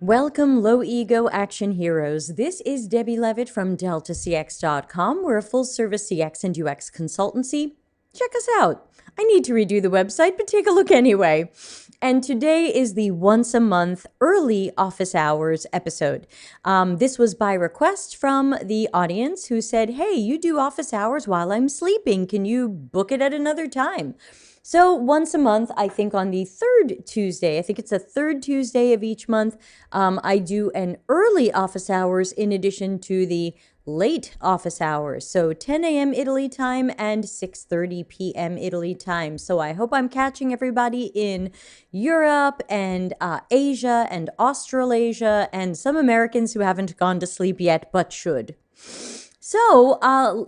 Welcome, low ego action heroes. This is Debbie Levitt from DeltaCX.com. We're a full service CX and UX consultancy. Check us out. I need to redo the website, but take a look anyway. And today is the once a month early office hours episode. This was by request from the audience who said, hey, you do office hours while I'm sleeping. Can you book it at another time? So once a month, I think on the third Tuesday, I think it's the third Tuesday of each month, I do an early office hours in addition to the late office hours. So 10 a.m. Italy time and 6:30 p.m. Italy time. So I hope I'm catching everybody in Europe and Asia and Australasia and some Americans who haven't gone to sleep yet but should. So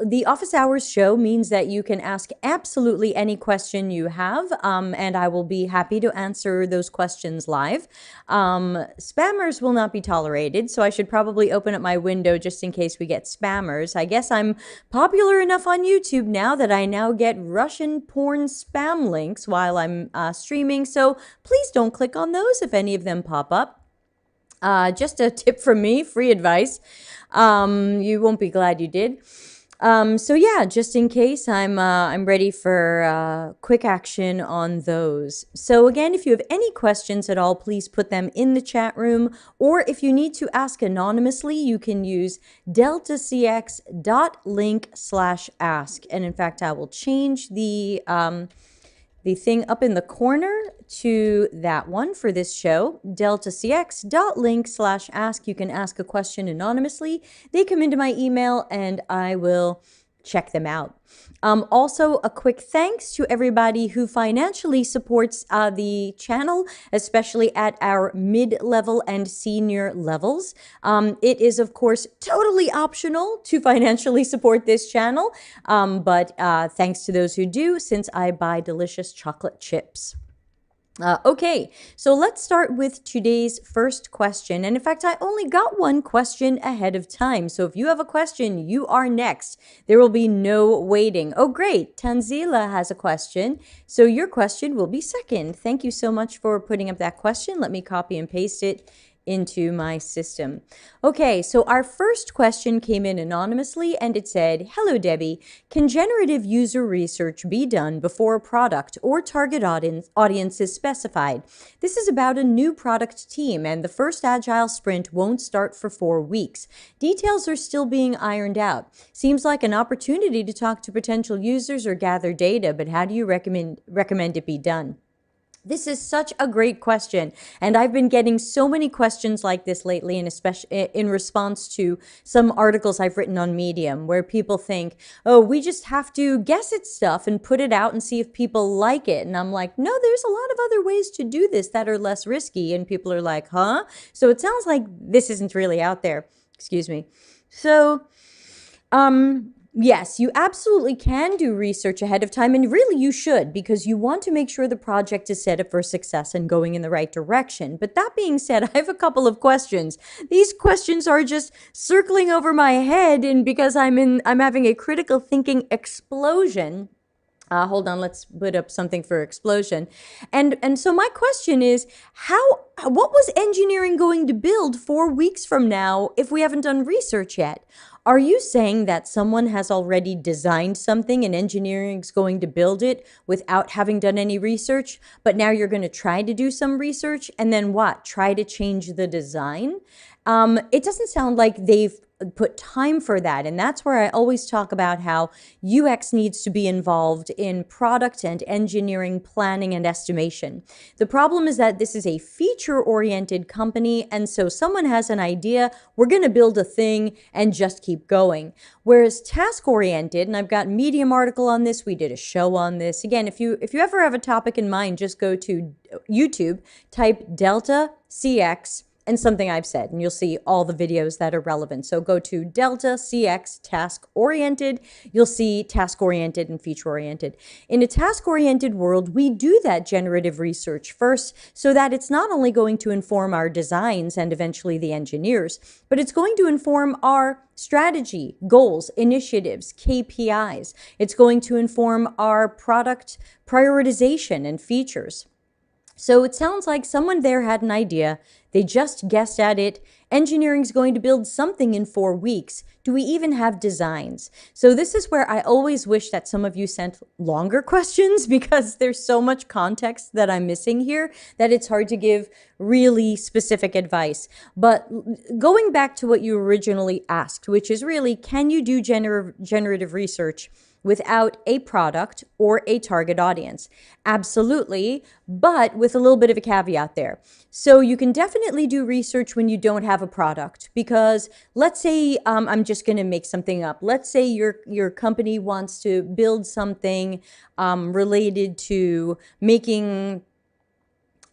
the office hours show means that you can ask absolutely any question you have, and I will be happy to answer those questions live. Spammers will not be tolerated, so I should probably open up my window just in case we get spammers. I guess I'm popular enough on YouTube now that I now get Russian porn spam links while I'm streaming, so please don't click on those if any of them pop up. Just a tip from me, free advice. You won't be glad you did. So yeah, just in case, I'm ready for quick action on those. So again, if you have any questions at all, please put them in the chat room, or if you need to ask anonymously, you can use deltacx.link/ask. And in fact, I will change the thing up in the corner to that one for this show, deltacx.link/ask. You can ask a question anonymously. They come into my email and I will check them out. Also, a quick thanks to everybody who financially supports the channel, especially at our mid-level and senior levels. It is, of course, totally optional to financially support this channel, but thanks to those who do, since I buy delicious chocolate chips. Okay, so let's start with today's first question. And in fact, I only got one question ahead of time. So if you have a question, you are next. There will be no waiting. Oh, great. Tanzila has a question. So your question will be second. Thank you so much for putting up that question. Let me copy and paste it into my system. Okay, so our first question came in anonymously and it said, hello Debbie, can generative user research be done before a product or target audience is specified? This is about a new product team and the first agile sprint won't start for 4 weeks. Details are still being ironed out. Seems like an opportunity to talk to potential users or gather data, but how do you recommend it be done? This is such a great question, and I've been getting so many questions like this lately, and especially in response to some articles I've written on Medium where people think, oh, we just have to guess at stuff and put it out and see if people like it. And I'm like, no, there's a lot of other ways to do this that are less risky. And people are like, huh? So it sounds like this isn't really out there. Excuse me. So, yes, you absolutely can do research ahead of time, and really you should, because you want to make sure the project is set up for success and going in the right direction. But that being said, I have a couple of questions. These questions are just circling over my head, and because I'm having a critical thinking explosion. Hold on, let's put up something for explosion. And so my question is, what was engineering going to build 4 weeks from now if we haven't done research yet? Are you saying that someone has already designed something and engineering is going to build it without having done any research, but now you're going to try to do some research and then what? Try to change the design? It doesn't sound like they've put time for that. And that's where I always talk about how UX needs to be involved in product and engineering planning and estimation. The problem is that this is a feature-oriented company, and so someone has an idea, we're going to build a thing and just keep going. Whereas task-oriented, and I've got a Medium article on this, we did a show on this. Again, if you ever have a topic in mind, just go to YouTube, type Delta CX and something I've said, and you'll see all the videos that are relevant. So go to Delta CX task oriented. You'll see task oriented and feature oriented. In a task oriented world, we do that generative research first so that it's not only going to inform our designs and eventually the engineers, but it's going to inform our strategy, goals, initiatives, KPIs. It's going to inform our product prioritization and features. So it sounds like someone there had an idea. They just guessed at it. Engineering's going to build something in 4 weeks. Do we even have designs? So this is where I always wish that some of you sent longer questions, because there's so much context that I'm missing here that it's hard to give really specific advice. But going back to what you originally asked, which is really, can you do generative research without a product or a target audience? Absolutely, but with a little bit of a caveat there. So you can definitely do research when you don't have a product, because let's say, I'm just going to make something up. Let's say your company wants to build something related to making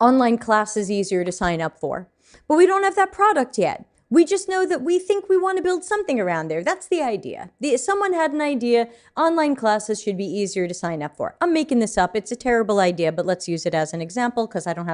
online classes easier to sign up for, but we don't have that product yet. We just know that we think we want to build something around there. That's the idea. Someone had an idea, online classes should be easier to sign up for. I'm making this up. It's a terrible idea, but let's use it as an example because I don't have